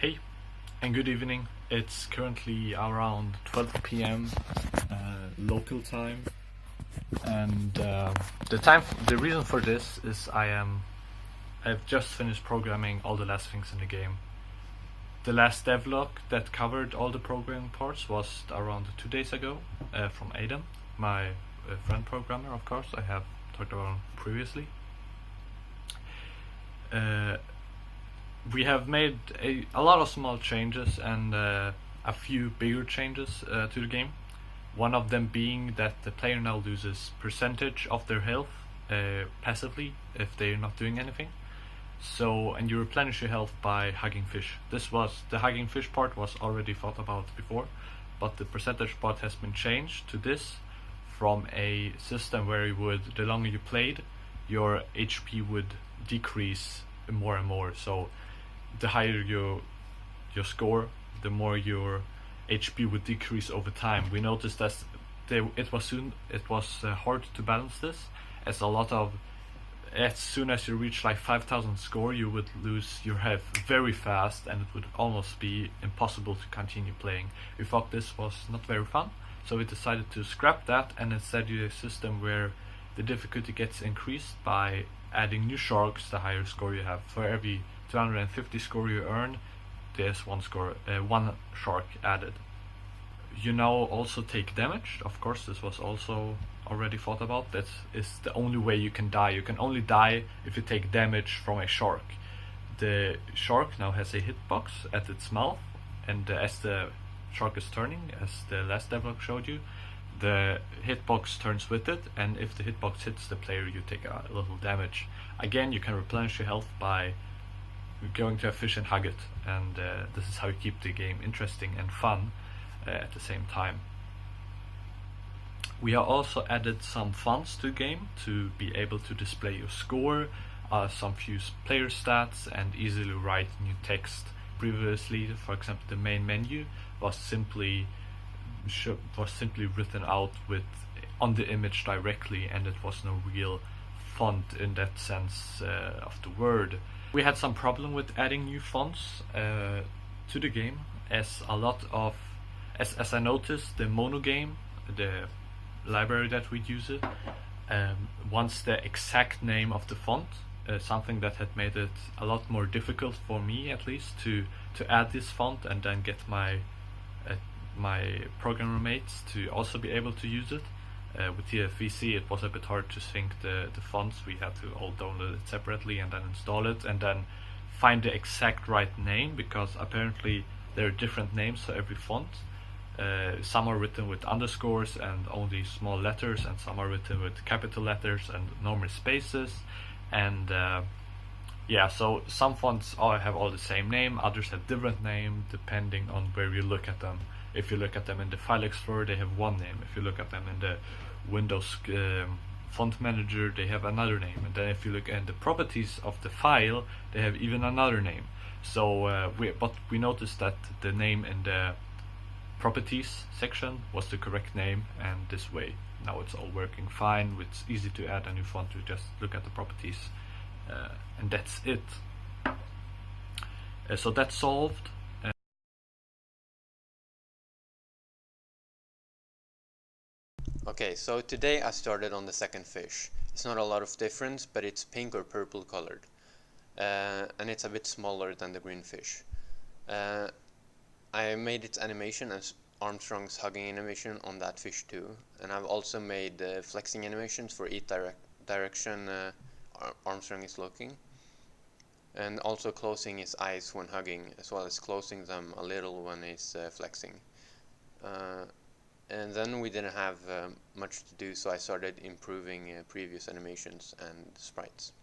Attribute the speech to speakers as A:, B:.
A: Hey, and good evening. It's currently around 12 p.m. Local time, and the reason for this is I've just finished programming all the last things in the game. The last devlog that covered all the programming parts was around 2 days ago from Adam, my friend programmer. Of course, I have talked about him previously. We have made a lot of small changes and a few bigger changes to the game. One of them being that the player now loses percentage of their health passively if they're not doing anything. So, and you replenish your health by hugging fish. The hugging fish part was already thought about before, but the percentage part has been changed to this from a system where the longer you played, your HP would decrease more and more. So the higher your score, the more your HP would decrease over time. We noticed that it was hard to balance this, as soon as you reach like 5,000 score, you would lose your health very fast, and it would almost be impossible to continue playing. We thought this was not very fun, so we decided to scrap that and instead use a system where the difficulty gets increased by adding new sharks the higher score you have. For every 250 score you earn, there's one shark added. You now also take damage. Of course, this was also already thought about. That is the only way you can die. You can only die if you take damage from a shark. The shark now has a hitbox at its mouth, and as the shark is turning, as the last devlog showed you, the hitbox turns with it, and if the hitbox hits the player, you take a little damage. Again, you can replenish your health by going to a fish and hug it, and this is how you keep the game interesting and fun at the same time. We have also added some fonts to the game to be able to display your score, some few player stats, and easily write new text. Previously, for example, the main menu was simply written out on the image directly, and it was no real font in that sense of the word. We had some problem with adding new fonts to the game, as I noticed the mono game, the library that we'd use it, wants the exact name of the font, something that had made it a lot more difficult for me, at least, to add this font and then get my programmer mates to also be able to use it. With TFVC, it was a bit hard to sync the fonts. We had to all download it separately and then install it and then find the exact right name, because apparently there are different names for every font. Some are written with underscores and only small letters, and some are written with capital letters and normal spaces. And so some fonts have all the same name, others have different name depending on where you look at them. If you look at them in the File Explorer, they have one name. If you look at them in the Windows Font Manager, they have another name. And then if you look at the properties of the file, they have even another name. So, we noticed that the name in the properties section was the correct name, and this way now it's all working fine. It's easy to add a new font. To just look at the properties, and that's it. So that's solved.
B: Okay, so today I started on the second fish. It's not a lot of difference, but it's pink or purple colored, and it's a bit smaller than the green fish. I made its animation as Armstrong's hugging animation on that fish too, and I've also made flexing animations for each direction Armstrong is looking, and also closing his eyes when hugging, as well as closing them a little when he's flexing. And then we didn't have much to do, so I started improving previous animations and sprites.